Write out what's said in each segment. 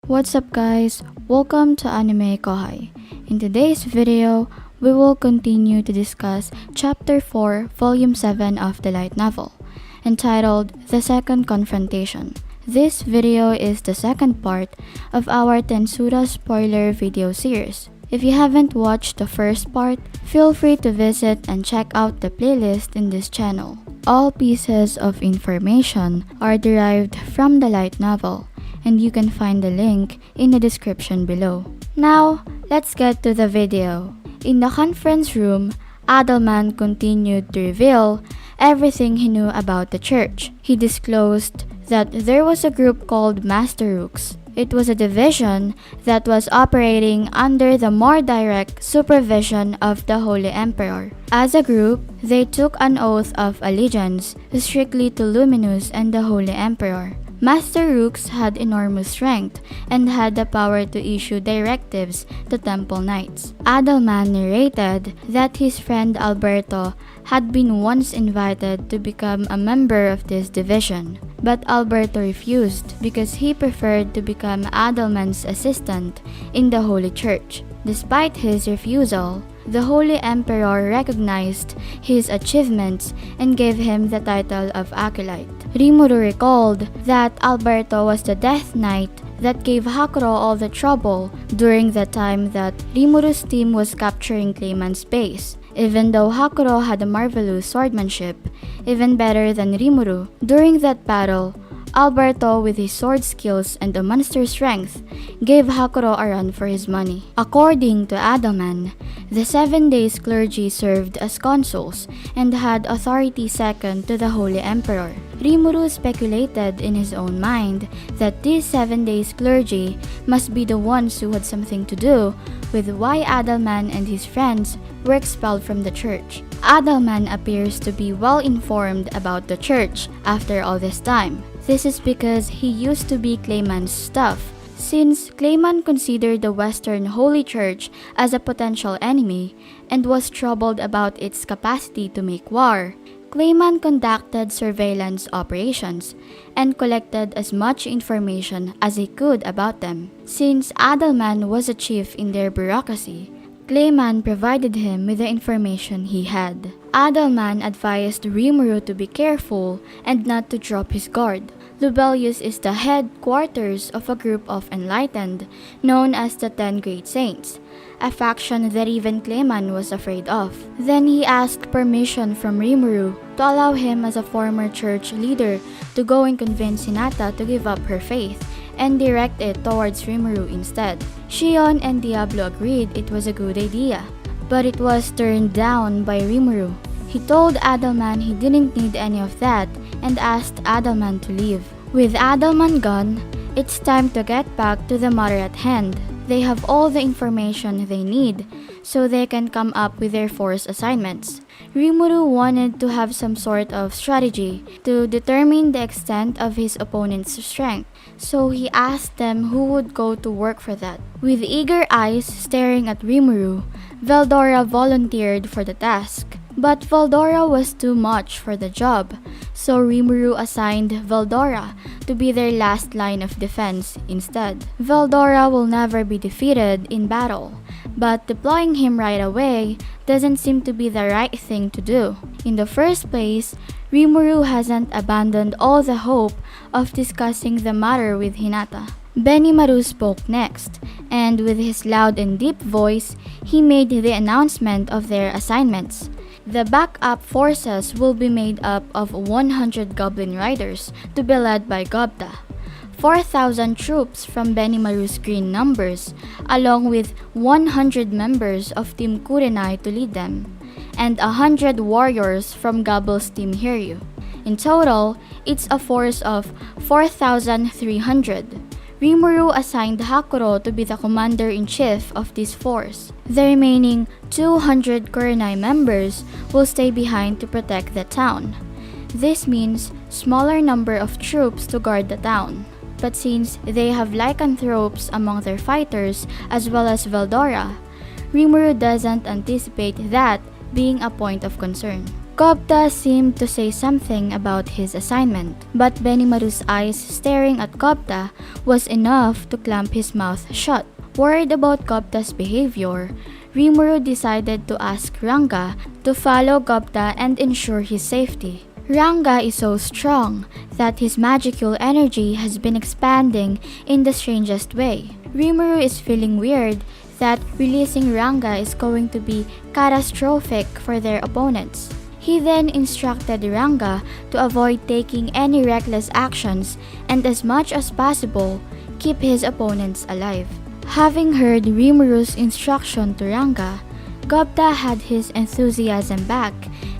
What's up guys? Welcome to AnimeKouhai. In today's video, we will continue to discuss Chapter 4, Volume 7 of the light novel, entitled The Second Confrontation. This video is the second part of our Tensura spoiler video series. If you haven't watched the first part, feel free to visit and check out the playlist in this channel. All pieces of information are derived from the light novel, and you can find the link in the description below. Now, let's get to the video. In the conference room, Adelman continued to reveal everything he knew about the church. He disclosed that there was a group called MASTERMINDS. It was a division that was operating under the more direct supervision of the Holy Emperor. As a group, they took an oath of allegiance strictly to Luminous and the Holy Emperor. Master Rooks had enormous strength and had the power to issue directives to Temple Knights. Adelman narrated that his friend Alberto had been once invited to become a member of this division, but Alberto refused because he preferred to become Adelman's assistant in the Holy Church. Despite his refusal, the Holy Emperor recognized his achievements and gave him the title of Acolyte. Rimuru recalled that Alberto was the Death Knight that gave Hakuro all the trouble during the time that Rimuru's team was capturing Clayman's base. Even though Hakuro had a marvelous swordsmanship, even better than Rimuru, during that battle, Alberto, with his sword skills and a monster strength, gave Hakuro a run for his money. According to Adelman, the 7 days clergy served as consuls and had authority second to the Holy Emperor. Rimuru speculated in his own mind that these 7 days clergy must be the ones who had something to do with why Adelman and his friends were expelled from the church. Adelman appears to be well informed about the church after all this time. This is because he used to be Clayman's staff. Since Clayman considered the Western Holy Church as a potential enemy and was troubled about its capacity to make war, Clayman conducted surveillance operations and collected as much information as he could about them. Since Adelman was a chief in their bureaucracy, Clayman provided him with the information he had. Adelman advised Rimuru to be careful and not to drop his guard. Lubelius is the headquarters of a group of enlightened known as the 10 Great Saints, a faction that even Clayman was afraid of. Then he asked permission from Rimuru to allow him as a former church leader to go and convince Hinata to give up her faith and direct it towards Rimuru instead. Shion and Diablo agreed it was a good idea, but it was turned down by Rimuru. He told Adelman he didn't need any of that and asked Adelman to leave. With Adelman gone, it's time to get back to the matter at hand. They have all the information they need, so they can come up with their force assignments. Rimuru wanted to have some sort of strategy to determine the extent of his opponent's strength, so he asked them who would go to work for that. With eager eyes staring at Rimuru, Veldora volunteered for the task. But Veldora was too much for the job, so Rimuru assigned Veldora to be their last line of defense instead. Veldora will never be defeated in battle, but deploying him right away doesn't seem to be the right thing to do. In the first place, Rimuru hasn't abandoned all the hope of discussing the matter with Hinata. Benimaru spoke next, and with his loud and deep voice, he made the announcement of their assignments. The backup forces will be made up of 100 Goblin Riders to be led by Gobta, 4,000 troops from Benimaru's green numbers, along with 100 members of Team KURENAI to lead them, and 100 warriors from Gobble's Team HIRYUU. In total, it's a force of 4,300. Rimuru assigned Hakuro to be the commander-in-chief of this force. The remaining 200 KURENAI members will stay behind to protect the town. This means smaller number of troops to guard the town. But since they have lycanthropes among their fighters as well as Veldora, Rimuru doesn't anticipate that being a point of concern. Gobta seemed to say something about his assignment, but Benimaru's eyes staring at Gobta was enough to clamp his mouth shut. Worried about Gobta's behavior, Rimuru decided to ask Ranga to follow Gobta and ensure his safety. Ranga is so strong that his magical energy has been expanding in the strangest way. Rimuru is feeling weird that releasing Ranga is going to be catastrophic for their opponents. He then instructed Ranga to avoid taking any reckless actions and as much as possible, keep his opponents alive. Having heard Rimuru's instruction to Ranga, Gobta had his enthusiasm back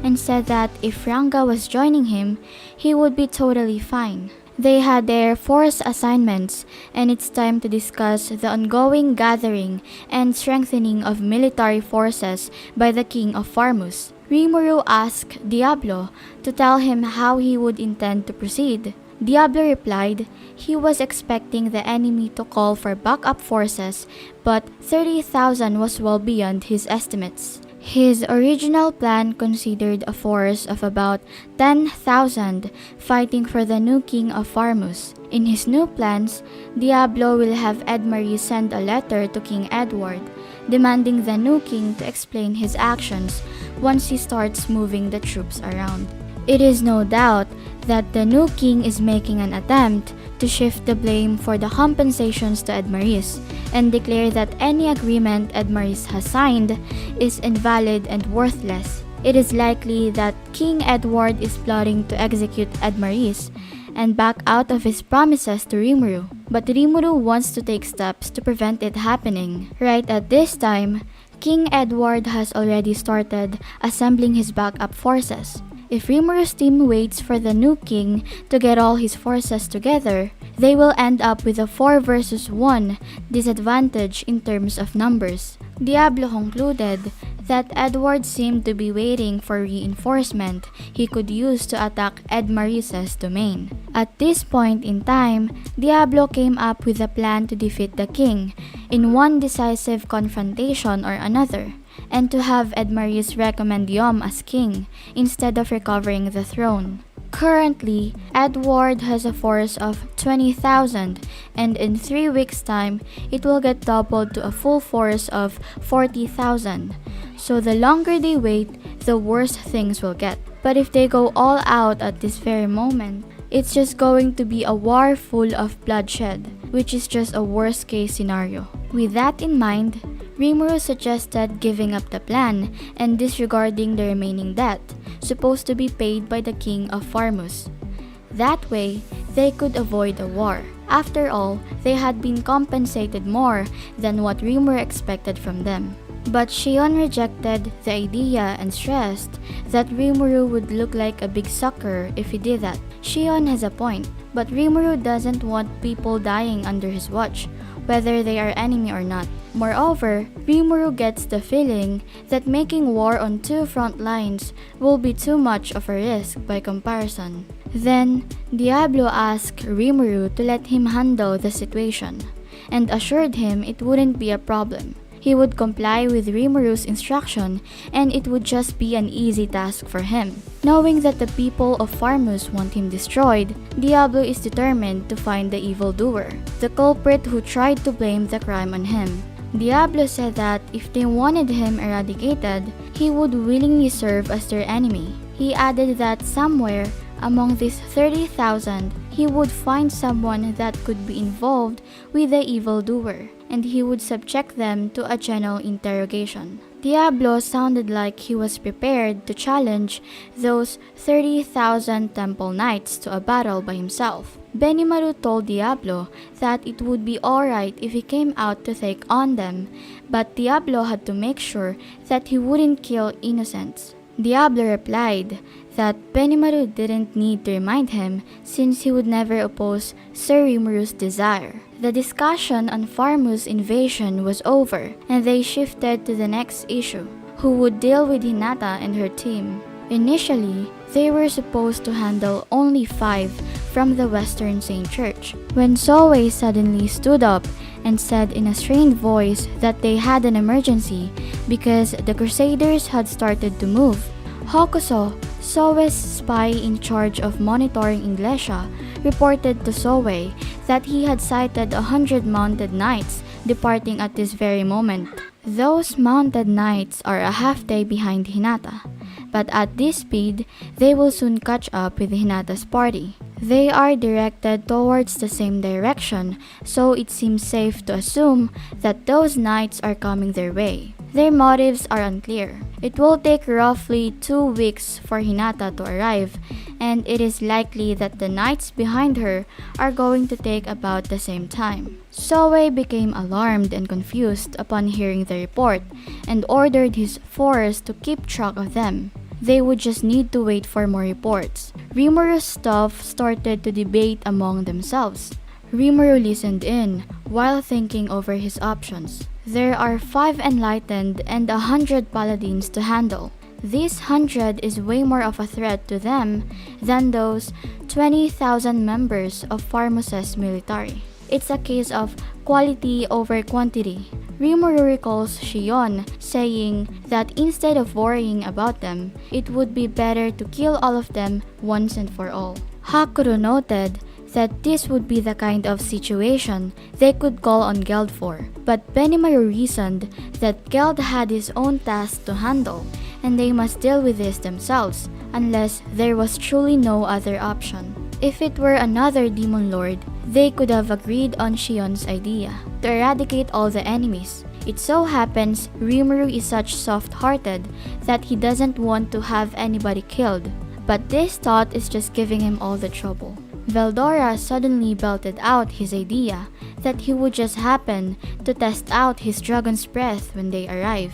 and said that if Ranga was joining him, he would be totally fine. They had their force assignments and it's time to discuss the ongoing gathering and strengthening of military forces by the king of FALMUTH. Rimuru asked Diablo to tell him how he would intend to proceed. Diablo replied he was expecting the enemy to call for backup forces, but 30,000 was well beyond his estimates. His original plan considered a force of about 10,000 fighting for the new king of FALMUTH. In his new plans, Diablo will have Edmarie send a letter to King Edward, demanding the new king to explain his actions once he starts moving the troops around. It is no doubt that the new king is making an attempt to shift the blame for the compensations to Edmaris and declare that any agreement Edmaris has signed is invalid and worthless. It is likely that King Edward is plotting to execute Edmaris and back out of his promises to Rimuru, but Rimuru wants to take steps to prevent it happening. Right at this time, King Edward has already started assembling his backup forces. If Rimuru's team waits for the new king to get all his forces together, they will end up with a 4 versus 1 disadvantage in terms of numbers. Diablo concluded that Edward seemed to be waiting for reinforcement he could use to attack Edmaris's domain. At this point in time, Diablo came up with a plan to defeat the king in one decisive confrontation or another, and to have Edmaris recommend Yom as king instead of recovering the throne. Currently, Edward has a force of 20,000 and in 3 weeks' time, it will get doubled to a full force of 40,000. So the longer they wait, the worse things will get. But if they go all out at this very moment, it's just going to be a war full of bloodshed, which is just a worst case scenario. With that in mind, Rimuru suggested giving up the plan and disregarding the remaining debt, supposed to be paid by the king of FALMUTH. That way, they could avoid a war. After all, they had been compensated more than what Rimuru expected from them. But Shion rejected the idea and stressed that Rimuru would look like a big sucker if he did that. Shion has a point, but Rimuru doesn't want people dying under his watch, whether they are enemy or not. Moreover, Rimuru gets the feeling that making war on 2 front lines will be too much of a risk by comparison. Then, Diablo asked Rimuru to let him handle the situation, and assured him it wouldn't be a problem. He would comply with Rimuru's instruction and it would just be an easy task for him. Knowing that the people of FALMUTH want him destroyed, Diablo is determined to find the evildoer, the culprit who tried to blame the crime on him. Diablo said that if they wanted him eradicated, he would willingly serve as their enemy. He added that somewhere among these 30,000, he would find someone that could be involved with the evildoer, and he would subject them to a general interrogation. Diablo sounded like he was prepared to challenge those 30,000 temple knights to a battle by himself. Benimaru told Diablo that it would be alright if he came out to take on them, but Diablo had to make sure that he wouldn't kill innocents. Diablo replied that Benimaru didn't need to remind him since he would never oppose Sir Rimuru's desire. The discussion on FALMUTH's invasion was over and they shifted to the next issue, who would deal with Hinata and her team. Initially, they were supposed to handle only 5 from the Western Saint Church, when Soe suddenly stood up and said in a strained voice that they had an emergency because the Crusaders had started to move. Hokuso, Soe's spy in charge of monitoring Iglesia, reported to Soe that he had sighted 100 mounted knights departing at this very moment. Those mounted knights are a half day behind Hinata, but at this speed, they will soon catch up with Hinata's party. They are directed towards the same direction, so it seems safe to assume that those knights are coming their way. Their motives are unclear. It will take roughly 2 weeks for Hinata to arrive, and it is likely that the knights behind her are going to take about the same time. Soe became alarmed and confused upon hearing the report, and ordered his force to keep track of them. They would just need to wait for more reports. Rimuru's staff started to debate among themselves. Rimuru listened in, while thinking over his options. There are 5 enlightened and 100 paladins to handle. This 100 is way more of a threat to them than those 20,000 members of FALMUTH's military. It's a case of quality over quantity. Rimuru recalls Shion saying that instead of worrying about them, it would be better to kill all of them once and for all. Hakuro noted that this would be the kind of situation they could call on Geld for, but Benimaru reasoned that Geld had his own tasks to handle, and they must deal with this themselves, unless there was truly no other option. If it were another demon lord, they could have agreed on Shion's idea to eradicate all the enemies. It so happens Rimuru is such soft-hearted that he doesn't want to have anybody killed, but this thought is just giving him all the trouble. Veldora suddenly belted out his idea that he would just happen to test out his dragon's breath when they arrive,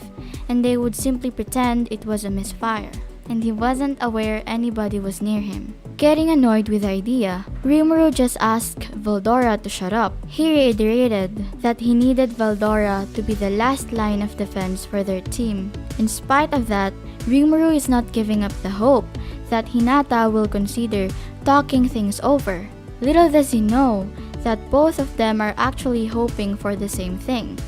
and they would simply pretend it was a misfire, and he wasn't aware anybody was near him. Getting annoyed with the idea, Rimuru just asked Veldora to shut up. He reiterated that he needed Veldora to be the last line of defense for their team. In spite of that, Rimuru is not giving up the hope that Hinata will consider talking things over. Little does he know that both of them are actually hoping for the same thing.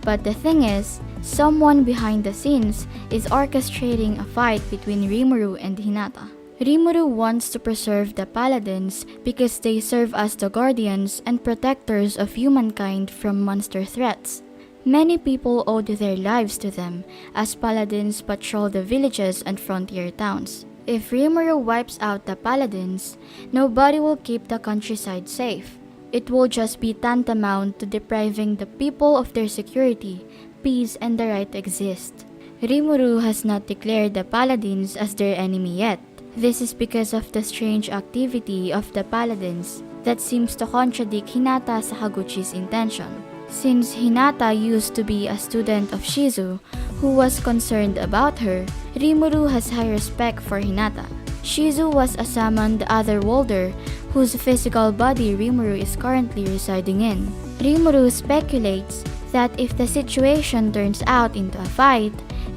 But the thing is, someone behind the scenes is orchestrating a fight between Rimuru and Hinata. Rimuru wants to preserve the paladins because they serve as the guardians and protectors of humankind from monster threats. Many people owed their lives to them as paladins patrol the villages and frontier towns. If Rimuru wipes out the paladins, nobody will keep the countryside safe. It will just be tantamount to depriving the people of their security, peace, and the right to exist. Rimuru has not declared the paladins as their enemy yet. This is because of the strange activity of the paladins that seems to contradict Hinata Sakaguchi's intention. Since Hinata used to be a student of Shizu who was concerned about her, Rimuru has high respect for Hinata. Shizu was a summoned otherworlder whose physical body Rimuru is currently residing in. Rimuru speculates that if the situation turns out into a fight,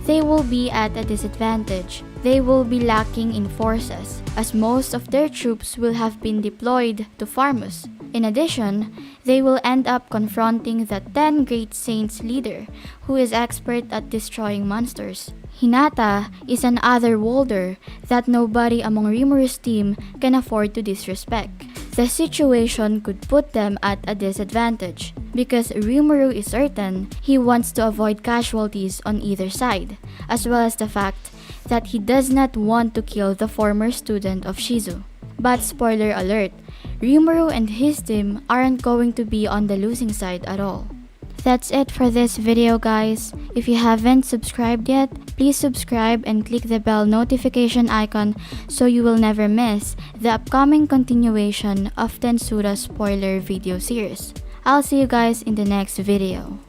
they will be at a disadvantage. They will be lacking in forces, as most of their troops will have been deployed to FALMUTH. In addition, they will end up confronting the 10 Great Saints leader, who is expert at destroying monsters. Hinata is an otherworlder that nobody among Rimuru's team can afford to disrespect. The situation could put them at a disadvantage, because Rimuru is certain he wants to avoid casualties on either side, as well as the fact that he does not want to kill the former student of Shizu. But spoiler alert, Rimuru and his team aren't going to be on the losing side at all. That's it for this video, guys. If you haven't subscribed yet, please subscribe and click the bell notification icon so you will never miss the upcoming continuation of Tensura spoiler video series. I'll see you guys in the next video.